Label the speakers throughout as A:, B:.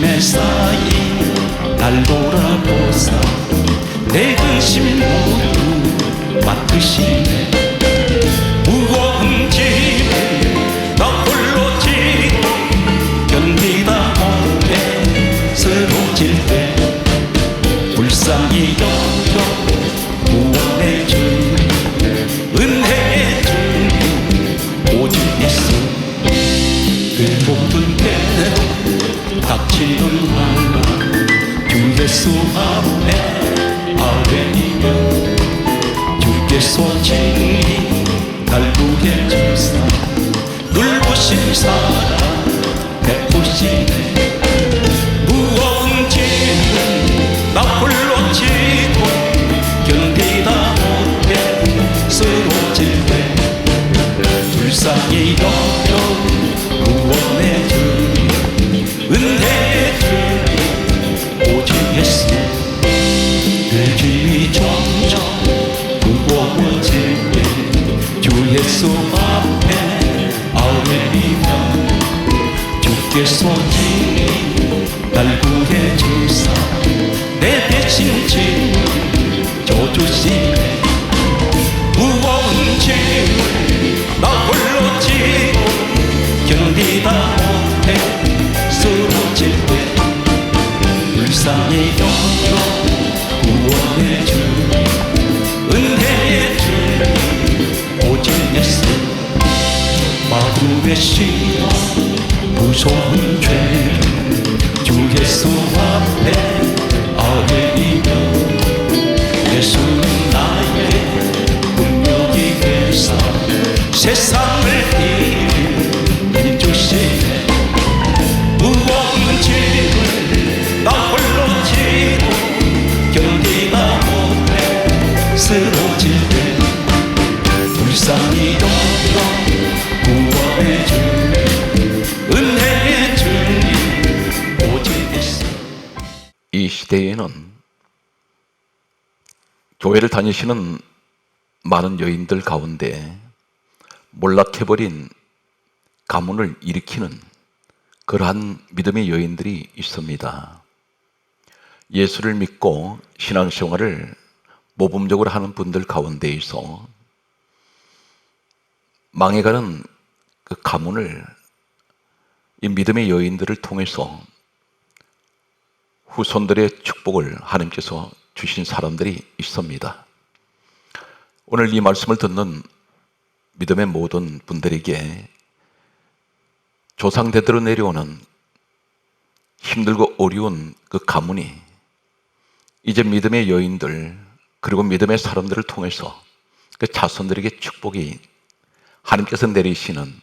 A: 메사이 날 돌아보사 내 근심 모두 맡으시네. 무거운 짐을 나 홀로 지고 견디다 못해 쓰러질 때 불쌍히 여겨 구원해 주는 은혜의 주님 오직 예수. 그 모든 때로 닥치는 환난 주 예수 앞에 아뢰이며 주께서 친히 날 구해 주사 놀부신 사랑 베푸시네. 무거운 짐을 나 홀로 지고 견디다 못해 쓰러질 때 불쌍히 여겨 구원해 주님 은혜의 주님 오직 예수. 내 짐이 점점 무거워질 때 주 예수 앞에 아뢰이며 주께서 친히 날 구해 주사 내 대신 짐을 져주시네. 무거운 짐을 나 홀로 지고 견디다 못해 쓰러질 때 불쌍히 여겨 구원해 주님 은혜의 주님 오직 예수. 마음에 씌어 무서운 죄를 주 예수 앞에 아뢰이며 예수는 나의 능력이 되사 세상을 이기주시네. 무거운 짐을 나 홀로 지고 견디다 못해 쓰러질 때 불쌍히 여겨 구원해 주님 은혜의 주님 오직 예수.
B: 이 시대에는 교회를 다니시는 많은 여인들 가운데 몰락해버린 가문을 일으키는 그러한 믿음의 여인들이 있습니다. 예수를 믿고 신앙생활을 모범적으로 하는 분들 가운데에서 망해가는 그 가문을 이 믿음의 여인들을 통해서 후손들의 축복을 하나님께서 주신 사람들이 있습니다. 오늘 이 말씀을 듣는 믿음의 모든 분들에게 조상대대로 내려오는 힘들고 어려운 그 가문이 이제 믿음의 여인들 그리고 믿음의 사람들을 통해서 그 자손들에게 축복이 하나님께서 내리시는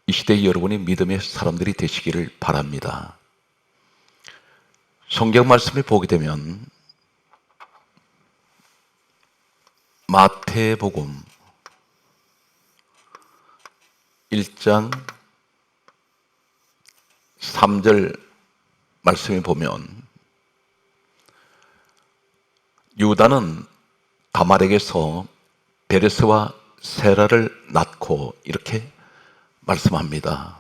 B: 이 시대의 여러분이 믿음의 사람들이 되시기를 바랍니다. 성경 말씀을 보게 되면 마태복음 1장 3절 말씀을 보면 유다는 다말에게서 베레스와 세라를 낳고 이렇게 말씀합니다.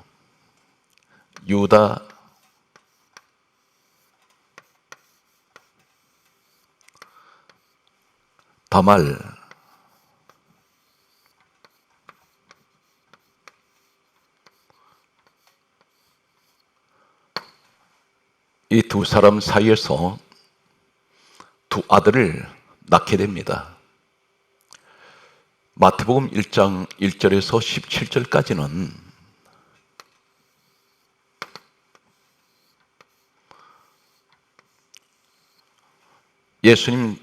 B: 유다 다말 이 두 사람 사이에서 두 아들을 낳게 됩니다. 마태복음 1장 1절에서 17절까지는 예수님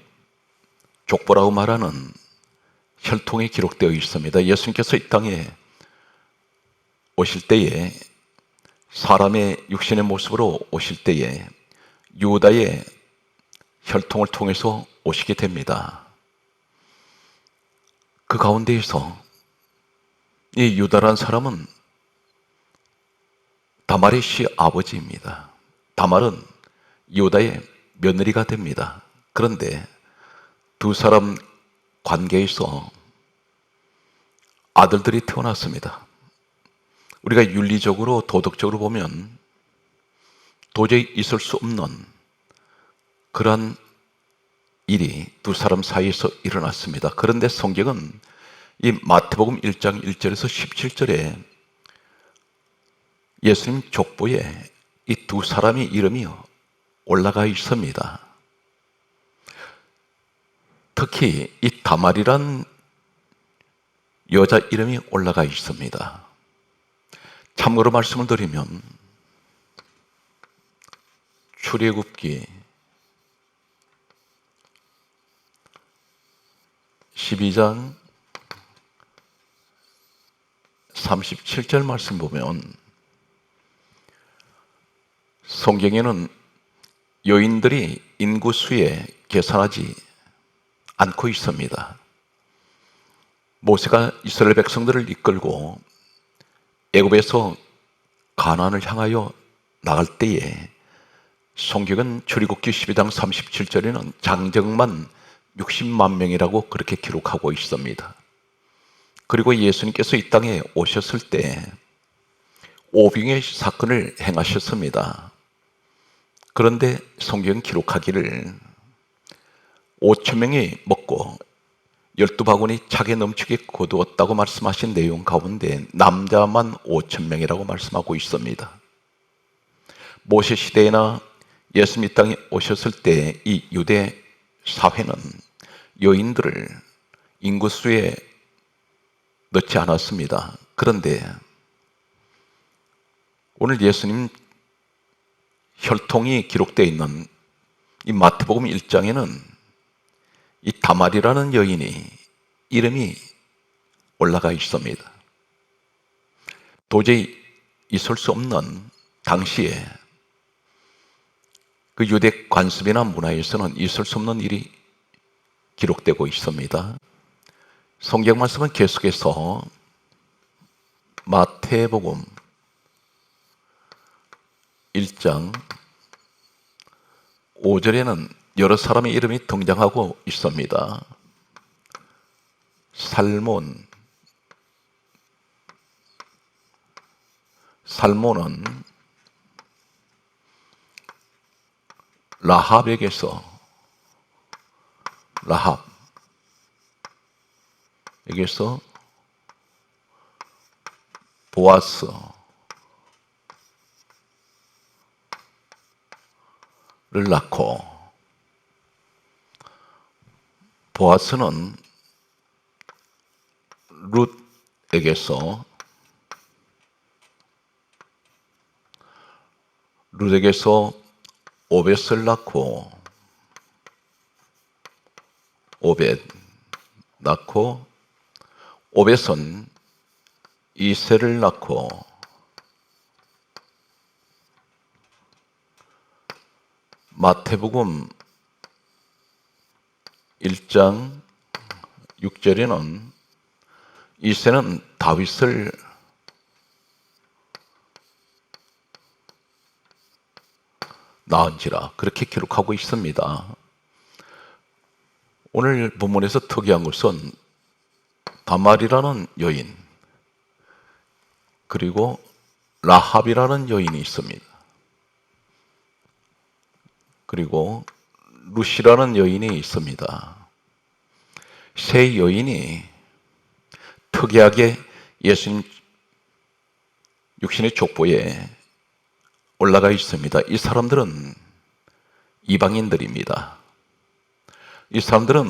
B: 족보라고 말하는 혈통이 기록되어 있습니다. 예수님께서 이 땅에 오실 때에 사람의 육신의 모습으로 오실 때에 유다의 혈통을 통해서 오시게 됩니다. 그 가운데에서 이 유다라는 사람은 다말의 시아버지입니다. 다말은 유다의 며느리가 됩니다. 그런데 두 사람 관계에서 아들들이 태어났습니다. 우리가 윤리적으로 도덕적으로 보면 도저히 있을 수 없는 그러한 일이 두 사람 사이에서 일어났습니다. 그런데 성경은 이 마태복음 1장 1절에서 17절에 예수님 족보에 이 두 사람의 이름이 올라가 있습니다. 특히 이 다말이란 여자 이름이 올라가 있습니다. 참고로 말씀을 드리면 출애굽기 12장 37절 말씀 보면 성경에는 여인들이 인구수에 계산하지 않고 있습니다. 모세가 이스라엘 백성들을 이끌고 애굽에서 가나안을 향하여 나갈 때에 성경은 출애굽기 12장 37절에는 장정만 60만 명이라고 그렇게 기록하고 있습니다. 그리고 예수님께서 이 땅에 오셨을 때 오병의 사건을 행하셨습니다. 그런데 성경은 기록하기를 5천 명이 먹고 12바구니 차게 넘치게 거두었다고 말씀하신 내용 가운데 남자만 5천 명이라고 말씀하고 있습니다. 모세 시대나 예수님 이 땅에 오셨을 때 이 유대 사회는 여인들을 인구수에 넣지 않았습니다. 그런데 오늘 예수님 혈통이 기록되어 있는 이 마태복음 1장에는 이 다말이라는 여인이 이름이 올라가 있습니다. 도저히 있을 수 없는 당시에 그 유대 관습이나 문화에서는 있을 수 없는 일이 기록되고 있습니다. 성경 말씀은 계속해서 마태복음 1장 5절에는 여러 사람의 이름이 등장하고 있습니다. 살몬은 라합에게서 보아스를 낳고, 보아스는 룻에게서 오벳을 낳고, 오벳은 이새를 낳고, 마태복음 1장 6절에는 이새는 다윗을 낳은지라 그렇게 기록하고 있습니다. 오늘 본문에서 특이한 것은 다말이라는 여인, 그리고 라합이라는 여인이 있습니다. 그리고 룻이라는 여인이 있습니다. 세 여인이 특이하게 예수님 육신의 족보에 올라가 있습니다. 이 사람들은 이방인들입니다. 이 사람들은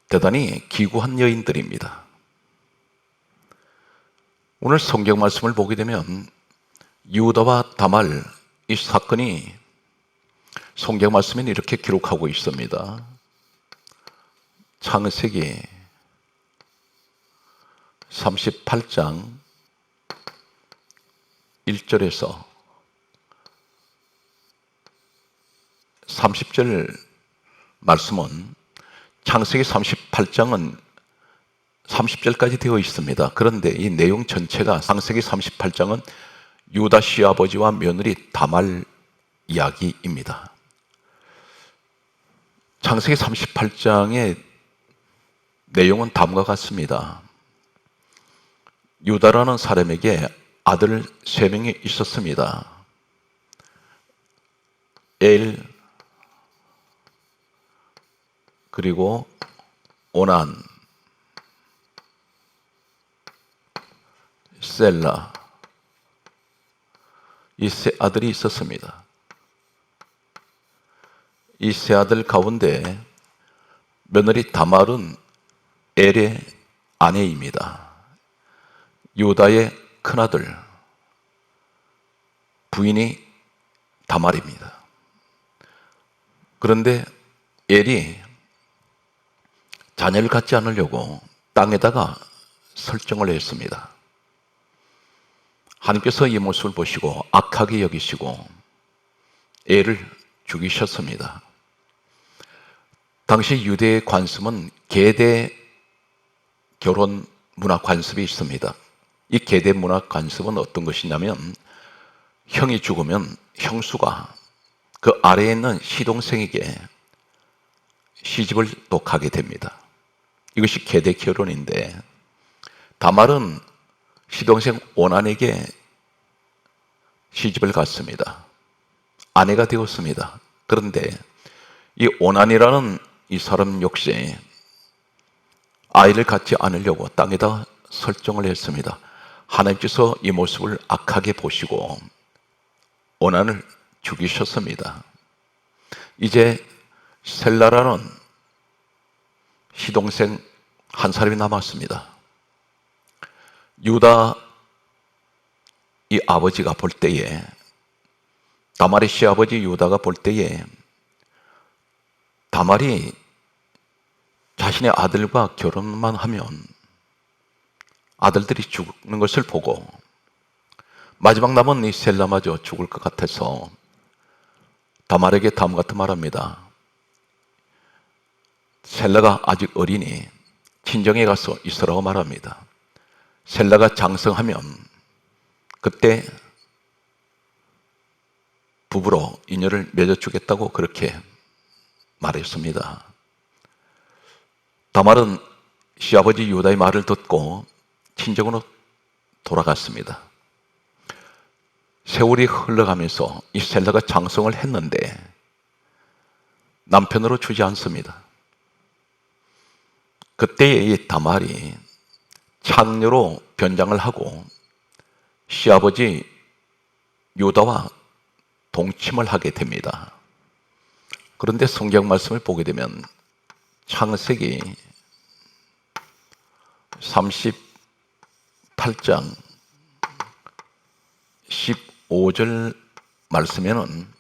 B: 대단히 기구한 여인들입니다. 오늘 성경 말씀을 보게 되면 유다와 다말, 이 사건이 성경 말씀에 이렇게 기록하고 있습니다. 창세기 38장 1절에서 30절 말씀은, 창세기 38장은 30절까지 되어 있습니다. 그런데 이 내용 전체가, 창세기 38장은 유다 시아버지와 며느리 다말 이야기입니다. 창세기 38장의 내용은 다음과 같습니다. 유다라는 사람에게 아들 3명이 있었습니다. 엘, 그리고 오난, 셀라, 이 세 아들이 있었습니다. 이 세 아들 가운데 며느리 다말은 엘의 아내입니다. 유다의 큰아들, 부인이 다말입니다. 그런데 엘이 자녀를 갖지 않으려고 땅에다가 설정을 했습니다. 하나님께서 이 모습을 보시고 악하게 여기시고 엘을 죽이셨습니다. 당시 유대의 관습은 계대 결혼 문화 관습이 있습니다. 이 계대 문화 관습은 어떤 것이냐면 형이 죽으면 형수가 그 아래에 있는 시동생에게 시집을 또 가게 됩니다. 이것이 계대 결혼인데 다말은 시동생 오난에게 시집을 갔습니다. 아내가 되었습니다. 그런데 이 오난이라는 이 사람 역시 아이를 갖지 않으려고 땅에다 설정을 했습니다. 하나님께서 이 모습을 악하게 보시고 오난을 죽이셨습니다. 이제 셀라라는 시동생 한 사람이 남았습니다. 유다 이 아버지가 볼 때에, 다말의 시아버지 유다가 볼 때에 다말이 자신의 아들과 결혼만 하면 아들들이 죽는 것을 보고 마지막 남은 이 셀라마저 죽을 것 같아서 다말에게 다음과 같은 말합니다. 셀라가 아직 어리니 친정에 가서 있으라고 말합니다. 셀라가 장성하면 그때 부부로 인연을 맺어주겠다고 그렇게 말했습니다. 다말은 시아버지 유다의 말을 듣고 친정으로 돌아갔습니다. 세월이 흘러가면서 이 셀라가 장성을 했는데 남편으로 주지 않습니다. 그때에 이 다말이 창녀로 변장을 하고 시아버지 유다와 동침을 하게 됩니다. 그런데 성경 말씀을 보게 되면 창세기 38장 15절 말씀에는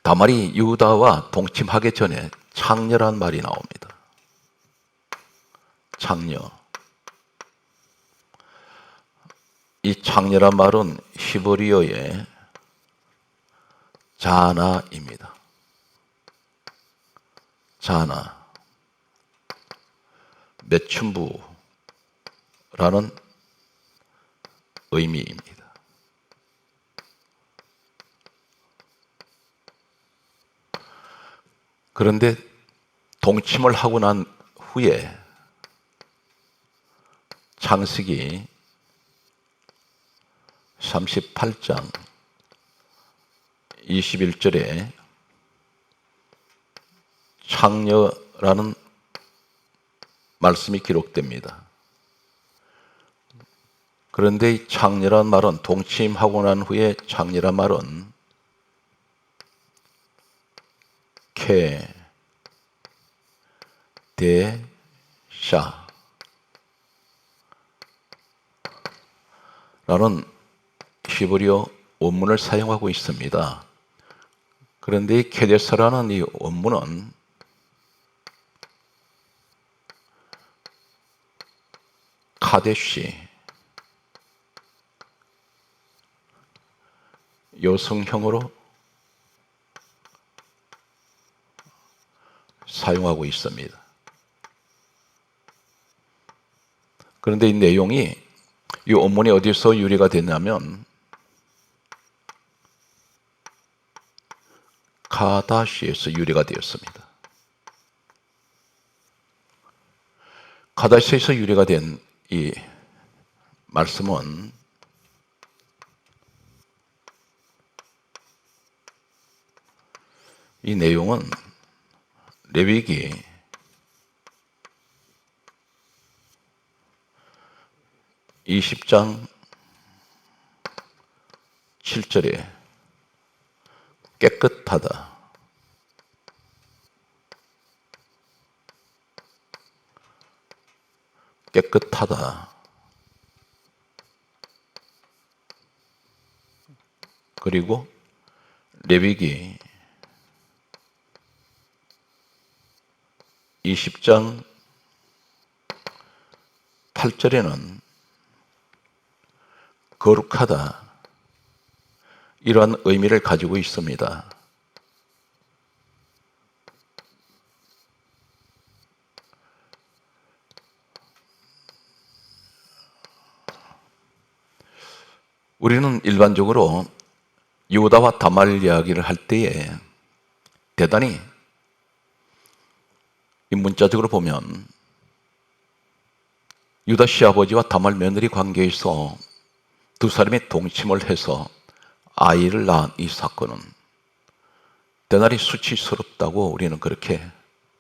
B: 다말이 유다와 동침하기 전에 창녀란 말이 나옵니다. 창녀. 이 창녀란 말은 히브리어의 자나입니다. 자나. 매춘부라는 의미입니다. 그런데 동침을 하고 난 후에 창세기 38장 21절에 창녀라는 말씀이 기록됩니다. 그런데 이 창녀란 말은, 동침하고 난 후에 창녀란 말은 케데샤 라는 히브리어 원문을 사용하고 있습니다. 그런데 이 케데사라는 이 원문은 카데시, 여성형으로 사용하고 있습니다. 그런데 이 내용이, 이 원문이 어디서 유래가 됐냐면 카다시에서 유래가 되었습니다. 카다시에서 유래가 된 이 말씀은 이 내용은 레위기 20장 7절에 깨끗하다, 깨끗하다, 그리고 레위기 20장 8절에는 거룩하다, 이러한 의미를 가지고 있습니다. 우리는 일반적으로 유다와 다말 이야기를 할 때에 대단히 이 문자적으로 보면 유다 시아버지와 다말 며느리 관계에서 두 사람이 동침을 해서 아이를 낳은 이 사건은 대단히 수치스럽다고 우리는 그렇게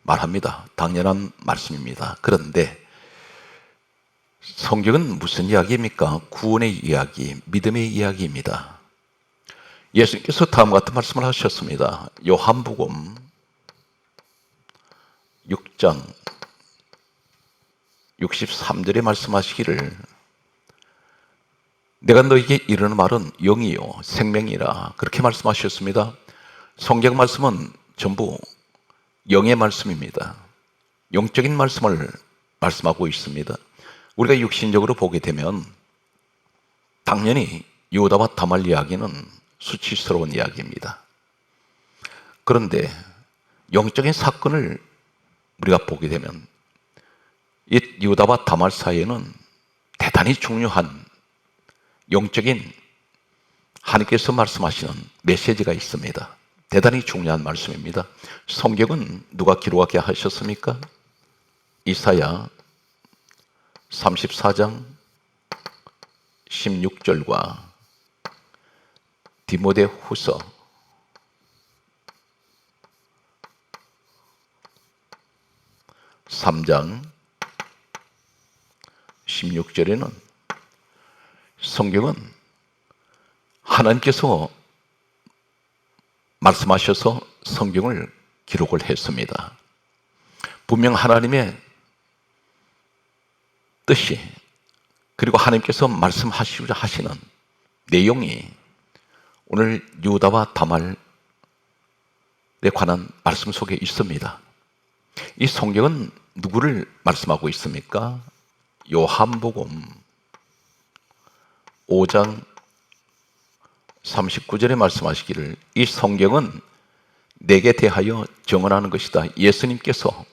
B: 말합니다. 당연한 말씀입니다. 그런데 성경은 무슨 이야기입니까? 구원의 이야기, 믿음의 이야기입니다. 예수님께서 다음과 같은 말씀을 하셨습니다. 요한복음 6장 63절에 말씀하시기를 내가 너에게 이르는 말은 영이요 생명이라, 그렇게 말씀하셨습니다. 성경 말씀은 전부 영의 말씀입니다. 영적인 말씀을 말씀하고 있습니다. 우리가 육신적으로 보게 되면 당연히 유다와 다말 이야기는 수치스러운 이야기입니다. 그런데 영적인 사건을 우리가 보게 되면 이 유다와 다말 사이에는 대단히 중요한 영적인 하나님께서 말씀하시는 메시지가 있습니다. 대단히 중요한 말씀입니다. 성경은 누가 기록하게 하셨습니까? 이사야 34장 16절과 디모데후서 3장 16절에는 성경은 하나님께서 말씀하셔서 성경을 기록을 했습니다. 분명 하나님의 뜻이, 그리고 하나님께서 말씀하시고자 하시는 내용이 오늘 유다와 다말에 관한 말씀 속에 있습니다. 이 성경은 누구를 말씀하고 있습니까? 요한복음 5장 39절에 말씀하시기를 이 성경은 내게 대하여 증언하는 것이다. 예수님께서,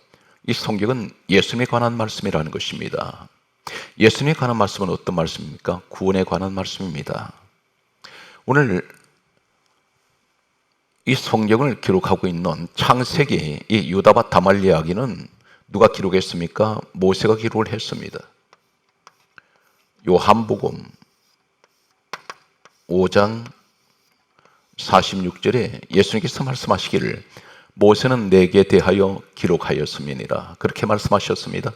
B: 이 성경은 예수님에 관한 말씀이라는 것입니다. 예수님에 관한 말씀은 어떤 말씀입니까? 구원에 관한 말씀입니다. 오늘 이 성경을 기록하고 있는 창세기, 이 유다와 다말 이야기는 누가 기록했습니까? 모세가 기록을 했습니다. 요한복음 5장 46절에 예수님께서 말씀하시기를 모세는 내게 대하여 기록하였음이니라, 그렇게 말씀하셨습니다.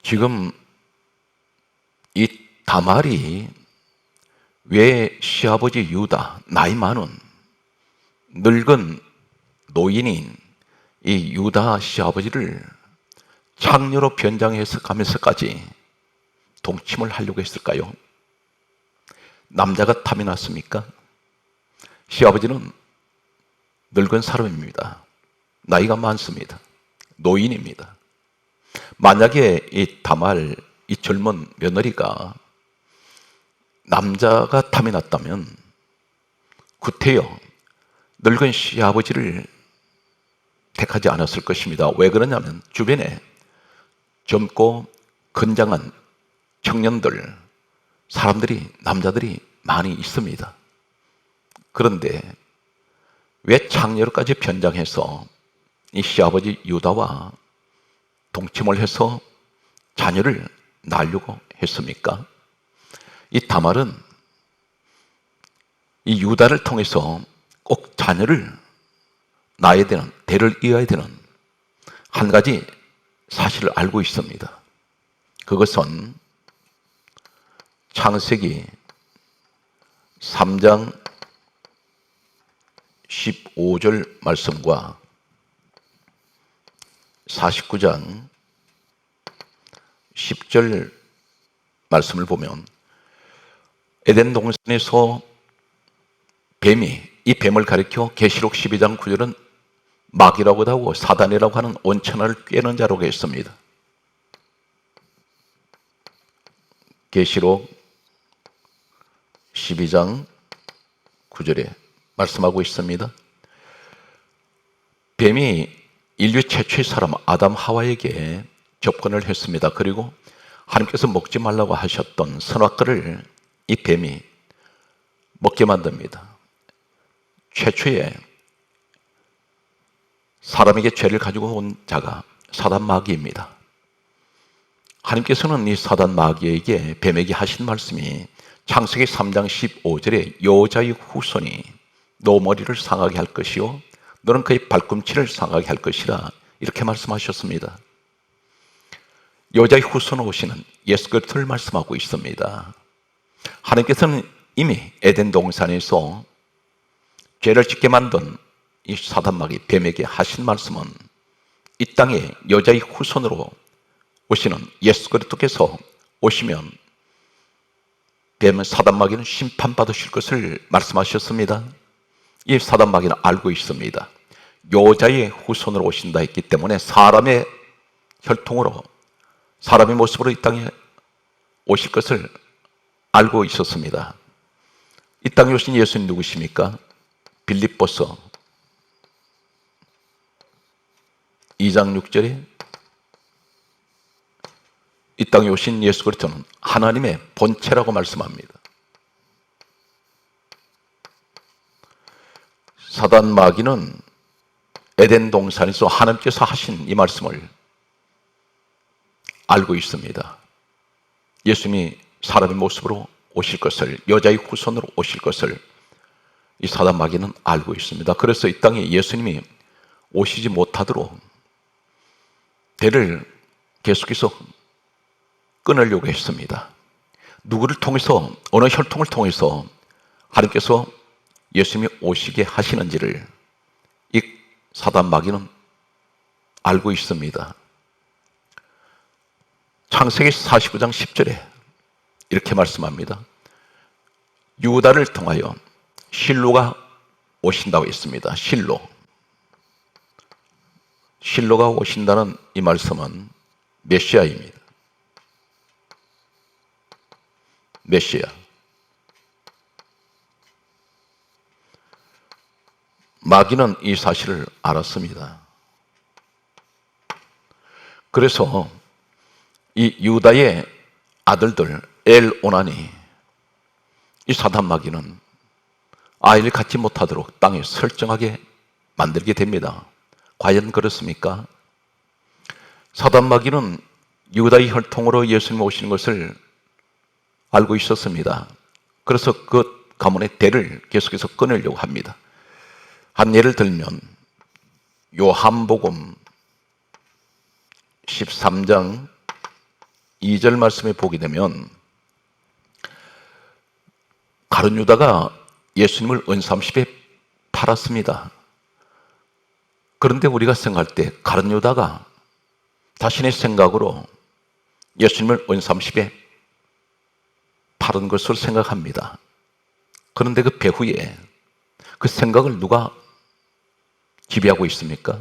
B: 지금 이 다말이 왜 시아버지 유다, 나이 많은 늙은 노인인 이 유다 시아버지를 창녀로 변장해서 가면서까지 동침을 하려고 했을까요? 남자가 탐이 났습니까? 시아버지는 늙은 사람입니다. 나이가 많습니다. 노인입니다. 만약에 이 다말, 이 젊은 며느리가 남자가 탐이 났다면 구태여 늙은 시아버지를 택하지 않았을 것입니다. 왜 그러냐면 주변에 젊고 건장한 청년들, 사람들이, 남자들이 많이 있습니다. 그런데 왜 창녀로까지 변장해서 이 시아버지 유다와 동침을 해서 자녀를 낳으려고 했습니까? 이 다말은 이 유다를 통해서 꼭 자녀를 낳아야 되는, 대를 이어야 되는 한 가지 사실을 알고 있습니다. 그것은 창세기 3장 15절 말씀과 49장 10절 말씀을 보면 에덴 동산에서 뱀이, 이 뱀을 가리켜 계시록 12장 9절은 마귀라고도 하고 사단이라고 하는 온천하를 꿰는 자라고 했습니다. 계시록 12장 9절에 말씀하고 있습니다. 뱀이 인류 최초의 사람 아담 하와에게 접근을 했습니다. 그리고 하나님께서 먹지 말라고 하셨던 선악과를 이 뱀이 먹게 만듭니다. 최초의 사람에게 죄를 가지고 온 자가 사단 마귀입니다. 하나님께서는 이 사단 마귀에게, 뱀에게 하신 말씀이 창세기 3장 15절에 여자의 후손이 너 머리를 상하게 할 것이요 너는 그의 발꿈치를 상하게 할 것이라, 이렇게 말씀하셨습니다. 여자의 후손으로 오시는 예수 그리스도를 말씀하고 있습니다. 하나님께서는 이미 에덴 동산에서 죄를 짓게 만든 이 사단 마귀 뱀에게 하신 말씀은 이 땅에 여자의 후손으로 오시는 예수 그리스도께서 오시면 뱀은, 사단 마귀는 심판받으실 것을 말씀하셨습니다. 이 사단 마귀는 알고 있습니다. 여자의 후손으로 오신다 했기 때문에 사람의 혈통으로, 사람의 모습으로 이 땅에 오실 것을 알고 있었습니다. 이 땅에 오신 예수님 누구십니까? 빌립보서 2장 6절에 이 땅에 오신 예수 그리스도는 하나님의 본체라고 말씀합니다. 사단 마귀는 에덴 동산에서 하나님께서 하신 이 말씀을 알고 있습니다. 예수님이 사람의 모습으로 오실 것을, 여자의 후손으로 오실 것을 이 사단 마귀는 알고 있습니다. 그래서 이 땅에 예수님이 오시지 못하도록 대를 계속해서 끊으려고 했습니다. 누구를 통해서, 어느 혈통을 통해서 하나님께서 예수님이 오시게 하시는지를 이 사단 마귀는 알고 있습니다. 창세기 49장 10절에 이렇게 말씀합니다. 유다를 통하여 실로가 오신다고 했습니다. 실로가 오신다는 이 말씀은 메시아입니다. 메시아. 마귀는 이 사실을 알았습니다. 그래서 이 유다의 아들들 엘오난이, 이 사단 마귀는 아이를 갖지 못하도록 땅에 설정하게 만들게 됩니다. 과연 그렇습니까? 사단 마귀는 유다의 혈통으로 예수님 오시는 것을 알고 있었습니다. 그래서 그 가문의 대를 계속해서 끊으려고 합니다. 한 예를 들면 요한복음 13장 2절 말씀에 보게 되면 가룟 유다가 예수님을 은삼십에 팔았습니다. 그런데 우리가 생각할 때 가룟 유다가 자신의 생각으로 예수님을 은삼십에 팔은 것으로 생각합니다. 그런데 그 배후에 그 생각을 누가 지배하고 있습니까?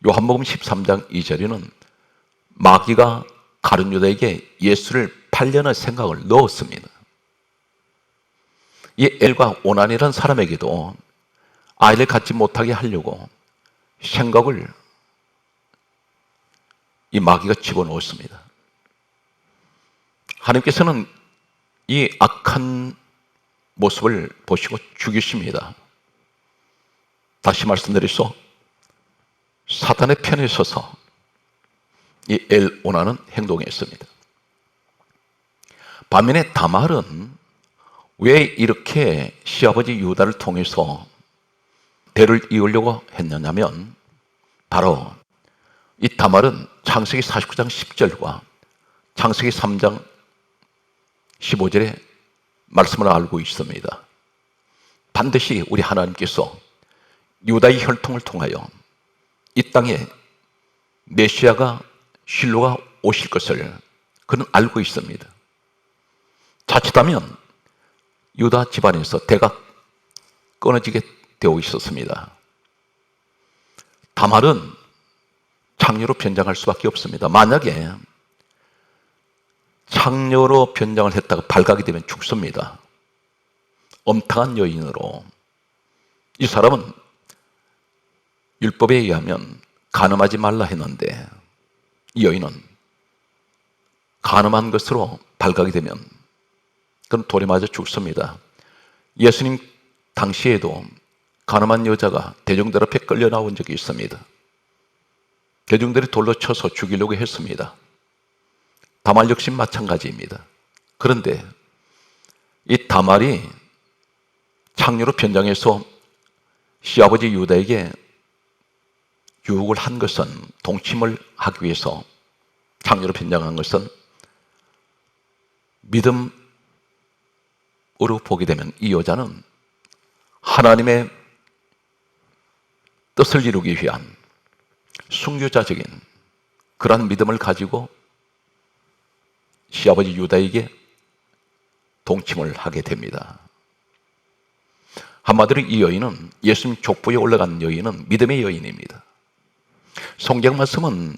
B: 요한복음 13장 2절에는 마귀가 가룟 유다에게 예수를 팔려는 생각을 넣었습니다. 이 엘과 오난이라는 사람에게도 아이를 갖지 못하게 하려고 생각을 이 마귀가 집어넣었습니다. 하나님께서는 이 악한 모습을 보시고 죽이십니다. 다시 말씀드리소, 사탄의 편에 서서 이 엘오나는 행동했습니다. 반면에 다말은 왜 이렇게 시아버지 유다를 통해서 대를 이으려고 했느냐면 바로 이 다말은 창세기 49장 10절과 창세기 3장 15절의 말씀을 알고 있습니다. 반드시 우리 하나님께서 유다의 혈통을 통하여 이 땅에 메시아가 실로가 오실 것을 그는 알고 있습니다. 자칫하면 유다 집안에서 대가 끊어지게 되어 있었습니다. 다말은 창녀로 변장할 수밖에 없습니다. 만약에 창녀로 변장을 했다가 발각이 되면 죽습니다. 엄탕한 여인으로. 이 사람은 율법에 의하면 간음하지 말라 했는데 이 여인은 간음한 것으로 발각이 되면 그는 돌에 맞아 죽습니다. 예수님 당시에도 간음한 여자가 대중들 앞에 끌려 나온 적이 있습니다. 대중들이 돌로 쳐서 죽이려고 했습니다. 다말 역시 마찬가지입니다. 그런데 이 다말이 창녀로 변장해서 시아버지 유다에게 유혹을 한 것은, 동침을 하기 위해서 창녀로 변장한 것은 믿음으로 보게 되면 이 여자는 하나님의 뜻을 이루기 위한 순교자적인 그러한 믿음을 가지고 시아버지 유다에게 동침을 하게 됩니다. 한마디로 이 여인은, 예수님 족보에 올라간 여인은 믿음의 여인입니다. 성경 말씀은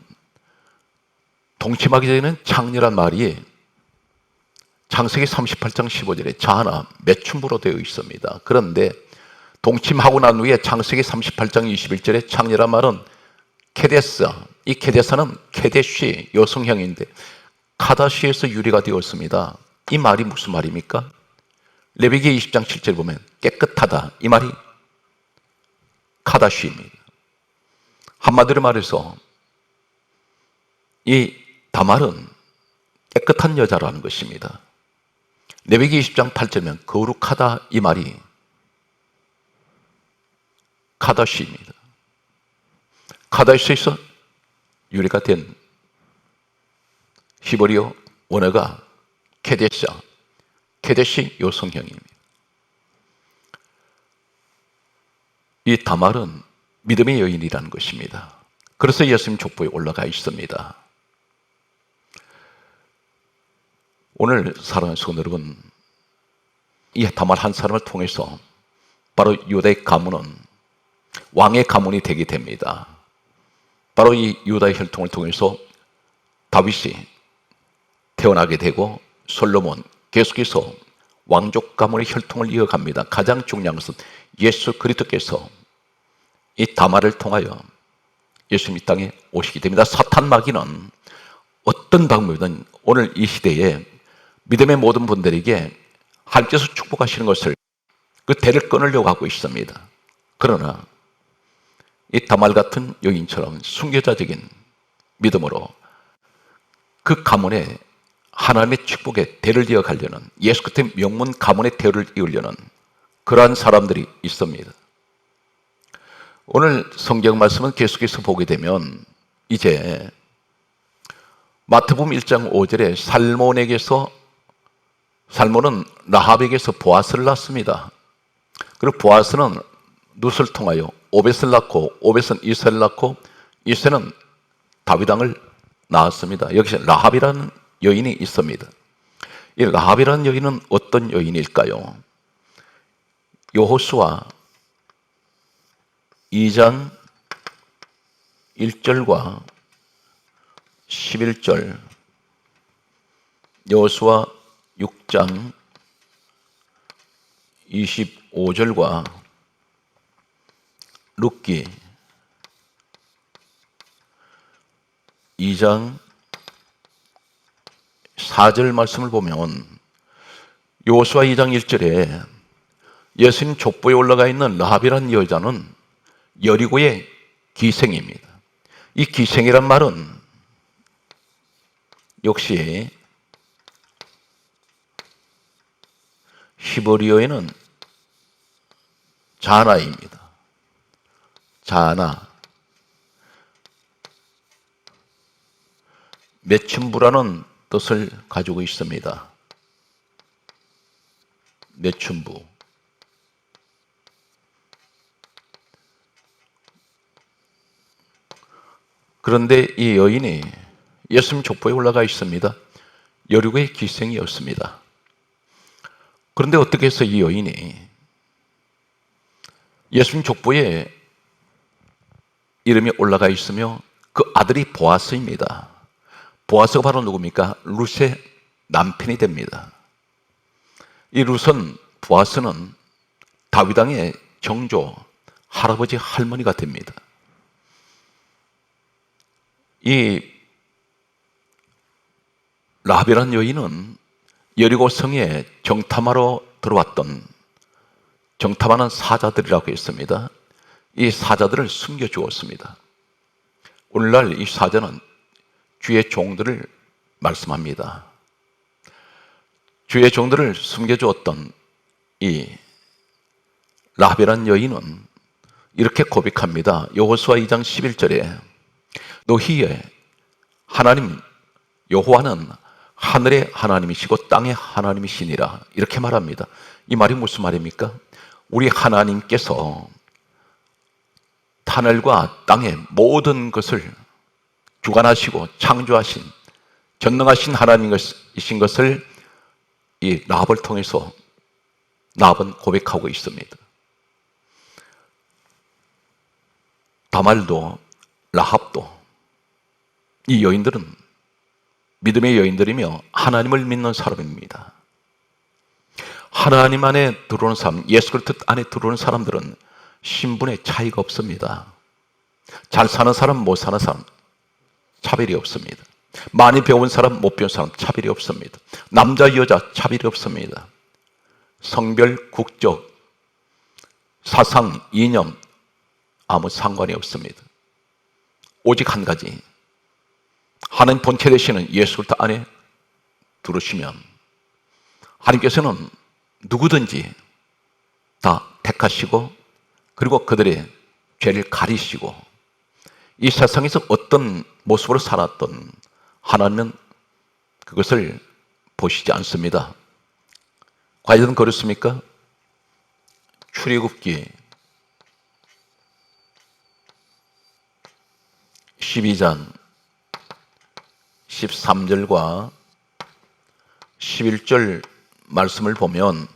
B: 동침하기 전에는 창녀란 말이 창세기 38장 15절에 자나 매춘부로 되어 있습니다. 그런데 동침하고 난 후에 창세기 38장 21절에 창녀란 말은 케데스, 이 케데스는 케데시 여성형인데 카다시에서 유래가 되었습니다. 이 말이 무슨 말입니까? 레위기 20장 7절 보면 깨끗하다, 이 말이 카다시입니다. 한마디로 말해서 이 다말은 깨끗한 여자라는 것입니다. 레위기 20장 8절면 거룩하다, 이 말이 카다시입니다. 카다시에서 유래가 된 히브리어 원어가 케데샤, 케데시 여성형입니다. 이 다말은 믿음의 여인이라는 것입니다. 그래서 예수님 족보에 올라가 있습니다. 오늘 사랑하는 성도 여러분, 이 다말 한 사람을 통해서 바로 유다의 가문은 왕의 가문이 되게 됩니다. 바로 이 유다의 혈통을 통해서 다윗이 태어나게 되고 솔로몬, 계속해서 왕족 가문의 혈통을 이어갑니다. 가장 중요한 것은 예수 그리스도께서 이 다말을 통하여 예수님 이 땅에 오시게 됩니다. 사탄 마귀는 어떤 방법이든 오늘 이 시대에 믿음의 모든 분들에게 하나님께서 축복하시는 것을, 그 대를 끊으려고 하고 있습니다. 그러나 이 다말 같은 여인처럼 순교자적인 믿음으로 그 가문에 하나님의 축복의 대를 이어가려는, 예수 그리스도의 명문 가문의 대를 이으려는 그러한 사람들이 있습니다. 오늘 성경 말씀은 계속해서 보게 되면 이제 마태복음 1장 5절에 살몬은 라합에게서 보아스를 낳습니다. 그리고 보아스는 룻을 통하여 오벳을 낳고, 오벳은 이새를 낳고, 이새는 다윗 왕을 낳았습니다. 여기서 라합이라는 여인이 있습니다. 이 라합이라는 여인은 어떤 여인일까요? 여호수아 2장 1절과 11절, 여호수아 6장 25절과 룻기 2장 4절 말씀을 보면 여호수아 2장 1절에 예수님 족보에 올라가 있는 라합이라는 여자는 여리고의 기생입니다. 이 기생이란 말은 역시 히브리어에는 자나입니다. 자나, 매춘부라는 뜻을 가지고 있습니다. 매춘부. 그런데 이 여인이 예수님 족보에 올라가 있습니다. 여리고의 기생이었습니다. 그런데 어떻게 해서 이 여인이 예수님 족보에 이름이 올라가 있으며 그 아들이 보아스입니다. 보아스가 바로 누굽니까? 룻의 남편이 됩니다. 이 룻은, 보아스는 다윗 왕의 정조, 할아버지, 할머니가 됩니다. 이 라합이라는 여인은 여리고 성에 정탐하러 들어왔던, 정탐하는 사자들이라고 했습니다. 이 사자들을 숨겨 주었습니다. 오늘날 이 사자는 주의 종들을 말씀합니다. 주의 종들을 숨겨주었던 이 라합이라는 여인은 이렇게 고백합니다. 여호수아 2장 11절에 너희의 하나님 여호와는 하늘의 하나님이시고 땅의 하나님이시니라, 이렇게 말합니다. 이 말이 무슨 말입니까? 우리 하나님께서 하늘과 땅의 모든 것을 주관하시고 창조하신 전능하신 하나님이신 것을 이 라합을 통해서 라합은 고백하고 있습니다. 다말도 라합도 이 여인들은 믿음의 여인들이며 하나님을 믿는 사람입니다. 하나님 안에 들어오는 사람, 예수 그리스도 안에 들어오는 사람들은 신분의 차이가 없습니다. 잘 사는 사람, 못 사는 사람 차별이 없습니다. 많이 배운 사람, 못 배운 사람 차별이 없습니다. 남자, 여자 차별이 없습니다. 성별, 국적, 사상, 이념 아무 상관이 없습니다. 오직 한 가지, 하나님 본체 되시는 예수 그리스도 안에 들어오시면 하나님께서는 누구든지 다 택하시고 그리고 그들의 죄를 가리시고 이 세상에서 어떤 모습으로 살았던 하나님은 그것을 보시지 않습니다. 과연 그렇습니까? 출애굽기 12장 13절과 11절 말씀을 보면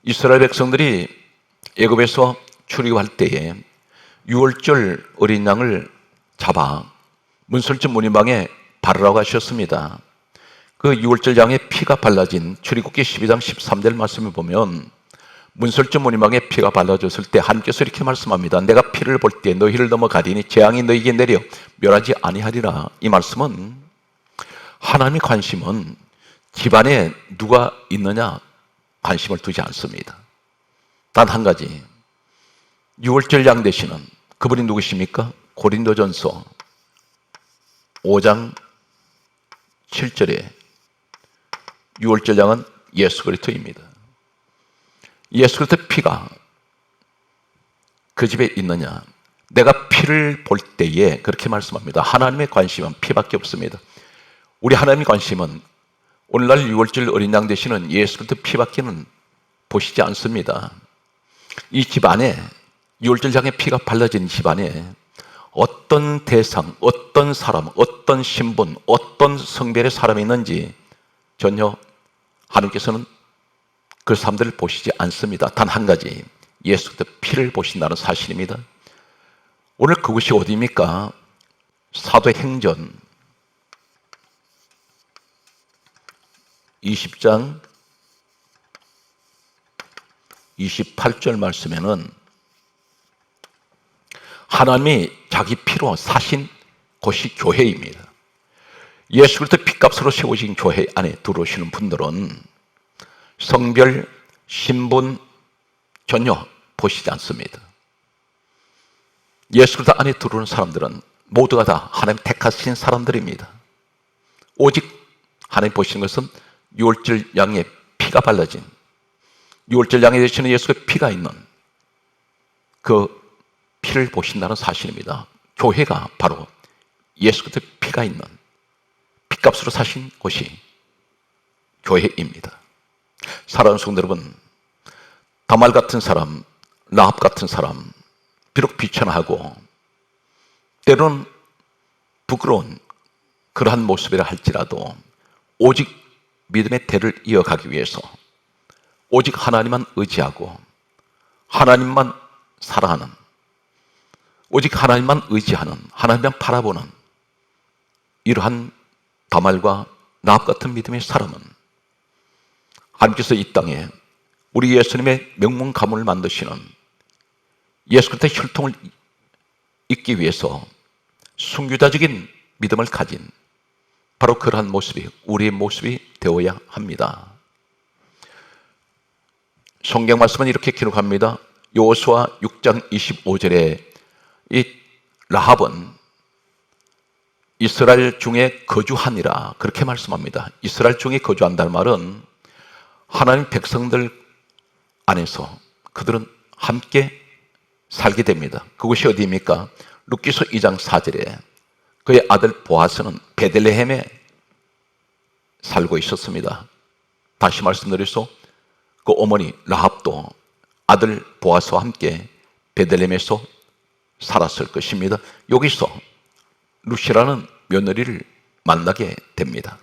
B: 이스라엘 백성들이 애굽에서 출애굽할 때에 유월절 어린 양을 잡아 문설주 문인방에 바르라고 하셨습니다. 그 유월절 양의 피가 발라진 출애굽기 12장 13절 말씀을 보면 문설주 문인방에 피가 발라졌을 때 하나님께서 이렇게 말씀합니다. 내가 피를 볼 때 너희를 넘어가리니 재앙이 너희에게 내려 멸하지 아니하리라. 이 말씀은 하나님의 관심은 집안에 누가 있느냐 관심을 두지 않습니다. 단 한 가지, 유월절 양 되시는 그분이 누구십니까? 고린도전서 5장 7절에 유월절 양은 예수 그리스도입니다. 예수 그리스도의 피가 그 집에 있느냐, 내가 피를 볼 때에 그렇게 말씀합니다. 하나님의 관심은 피밖에 없습니다. 우리 하나님의 관심은 오늘날 유월절 어린 양 되시는 예수 그리스도 피밖에는 보시지 않습니다. 이 집안에 유월절 양의 피가 발라진 집안에 어떤 대상, 어떤 사람, 어떤 신분, 어떤 성별의 사람이 있는지 전혀 하나님께서는 그 사람들을 보시지 않습니다. 단 한 가지, 예수 그리스도 피를 보신다는 사실입니다. 오늘 그곳이 어디입니까? 사도행전 20장 28절 말씀에는 하나님이 자기 피로 사신 곳이 교회입니다. 예수 그리스도 피값으로 세워진 교회 안에 들어오시는 분들은 성별, 신분 전혀 보시지 않습니다. 예수 그리스도 안에 들어오는 사람들은 모두가 다 하나님 택하신 사람들입니다. 오직 하나님 보시는 것은 유월절 양의 피가 발라진, 유월절 양에 되시는 예수의 피가 있는 그 피를 보신다는 사실입니다. 교회가 바로 예수 그리스도의 피가 있는 피값으로 사신 곳이 교회입니다. 사랑하는 성도 여러분, 다말 같은 사람, 라합 같은 사람, 비록 비천하고 때로는 부끄러운 그러한 모습이라 할지라도 오직 믿음의 대를 이어가기 위해서 오직 하나님만 의지하고 하나님만 사랑하는, 오직 하나님만 의지하는, 하나님만 바라보는 이러한 다말과 라합 같은 믿음의 사람은 하나님께서 이 땅에 우리 예수님의 명문 가문을 만드시는 예수 그리스도의 혈통을 잇기 위해서 순교자적인 믿음을 가진 바로 그러한 모습이 우리의 모습이 되어야 합니다. 성경 말씀은 이렇게 기록합니다. 여호수아 6장 25절에 이 라합은 이스라엘 중에 거주하니라 그렇게 말씀합니다. 이스라엘 중에 거주한다는 말은 하나님 백성들 안에서 그들은 함께 살게 됩니다. 그곳이 어디입니까? 룻기서 2장 4절에 그의 아들 보아스는 베들레헴에 살고 있었습니다. 다시 말씀드려서 그 어머니 라합도 아들 보아스와 함께 베들레헴에서 살았을 것입니다. 여기서 룻이라는 며느리를 만나게 됩니다.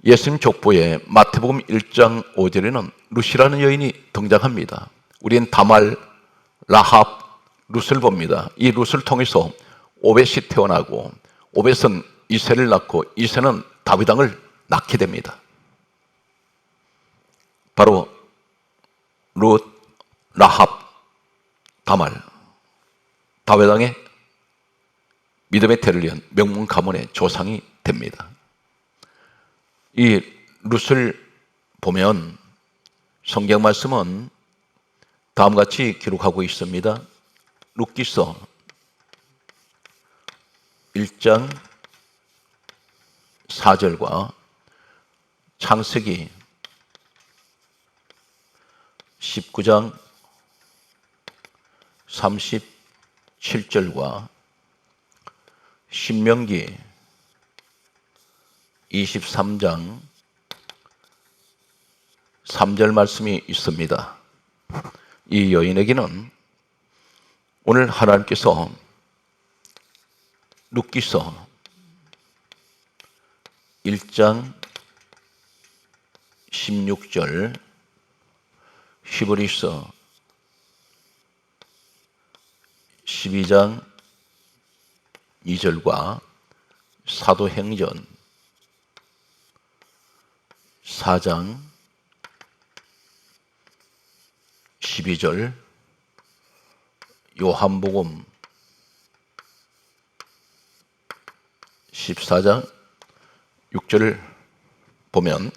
B: 예수님 족보에 마태복음 1장 5절에는 룻이라는 여인이 등장합니다. 우리는 다말, 라합, 룻을 봅니다. 이 룻을 통해서 오벳이 태어나고 오벳은 이새를 낳고 이새는 다윗 왕을 낳게 됩니다. 바로 룻, 라합, 다말, 다윗 왕의 믿음의 대를 이은 명문 가문의 조상이 됩니다. 이 룻을 보면 성경 말씀은 다음과 같이 기록하고 있습니다. 룻기서 1장 4절과 창세기 19장 37절과 신명기 23장 3절 말씀이 있습니다. 이 여인에게는 오늘 하나님께서 룻기서 1장 16절, 히브리서 12장 2절과 사도행전 4장 12절, 요한복음 14장 6절을 보면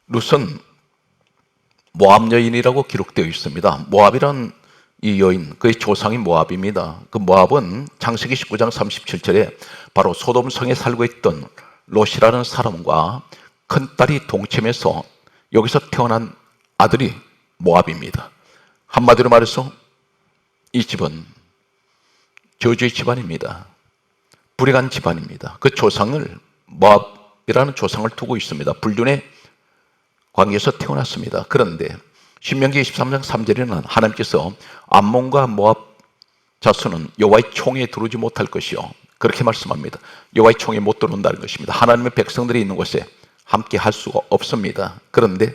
B: 룻은 모압 여인이라고 기록되어 있습니다. 모압이란 이 여인, 그의 조상이 모압입니다. 그 모압은 창세기 19장 37절에 바로 소돔성에 살고 있던 롯이라는 사람과 큰딸이 동침해서 여기서 태어난 아들이 모압입니다. 한마디로 말해서 이 집은 저주의 집안입니다. 불행한 집안입니다. 그 조상을 모압이라는 조상을 두고 있습니다. 불륜의 관계에서 태어났습니다. 그런데 신명기 23장 3절에는 하나님께서 암몬과 모압 자손은 여호와의 총에 들어오지 못할 것이요 그렇게 말씀합니다. 여호와의 총에 못 들어온다는 것입니다. 하나님의 백성들이 있는 곳에 함께 할 수가 없습니다. 그런데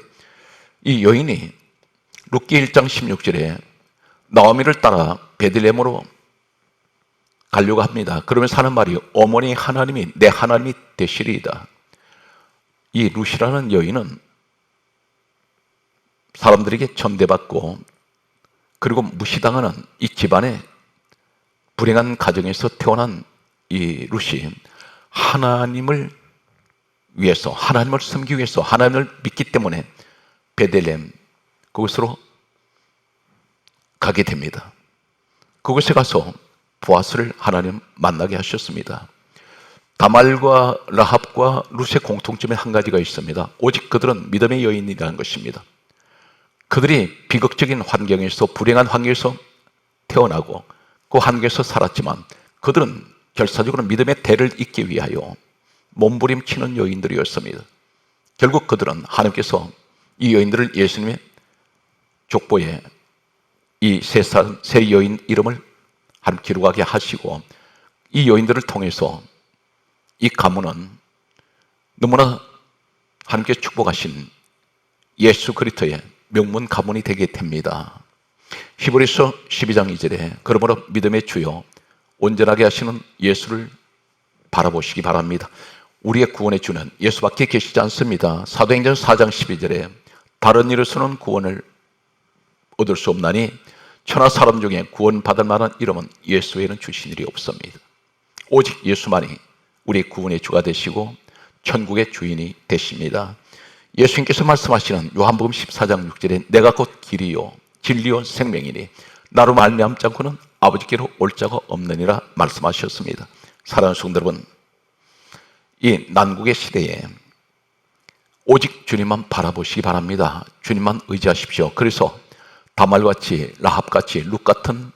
B: 이 여인이 룻기 1장 16절에 나오미를 따라 베들레헴으로 가려고 합니다. 그러면서 하는 말이 어머니 하나님이 내 하나님이 되시리이다. 이 룻이라는 여인은 사람들에게 전대받고 그리고 무시당하는 이 집안의 불행한 가정에서 태어난 이 룻이 하나님을 위해서, 하나님을 섬기기 위해서, 하나님을 믿기 때문에 베들레헴 그곳으로 가게 됩니다. 그곳에 가서 보아스를 하나님 만나게 하셨습니다. 다말과 라합과 룻의 공통점에 한 가지가 있습니다. 오직 그들은 믿음의 여인이라는 것입니다. 그들이 비극적인 환경에서, 불행한 환경에서 태어나고 그 한국에서 살았지만 그들은 결사적으로 믿음의 대를 잇기 위하여 몸부림치는 여인들이었습니다. 결국 그들은 하나님께서 이 여인들을 예수님의 족보에 이 세 여인 이름을 하나님 기록하게 하시고 이 여인들을 통해서 이 가문은 너무나 하나님께 축복하신 예수 그리스도의 명문 가문이 되게 됩니다. 히브리서 12장 2절에 그러므로 믿음의 주여 온전하게 하시는 예수를 바라보시기 바랍니다. 우리의 구원의 주는 예수밖에 계시지 않습니다. 사도행전 4장 12절에 다른 이로서는 구원을 얻을 수 없나니 천하 사람 중에 구원받을 만한 이름은 예수 외에는 주신 일이 없습니다. 오직 예수만이 우리의 구원의 주가 되시고 천국의 주인이 되십니다. 예수님께서 말씀하시는 요한복음 14장 6절에 내가 곧 길이요 진리요 생명이니 나로 말미암지 않고는 아버지께로 올 자가 없느니라 말씀하셨습니다. 사랑하는 성도 여러분, 이 난국의 시대에 오직 주님만 바라보시기 바랍니다. 주님만 의지하십시오. 그래서 다말같이 라합같이 룻같은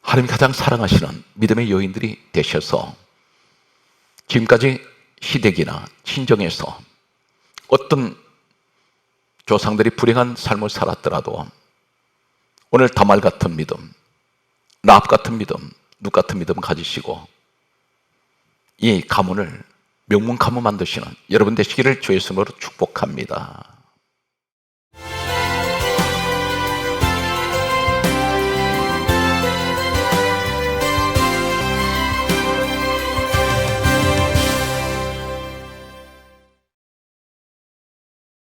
B: 하나님이 가장 사랑하시는 믿음의 여인들이 되셔서 지금까지 시댁이나 친정에서 어떤 조상들이 불행한 삶을 살았더라도 오늘 다말 같은 믿음, 라합 같은 믿음, 룻 같은 믿음 가지시고 이 가문을 명문 가문 만드시는 여러분 되시기를 주의 이름으로 축복합니다.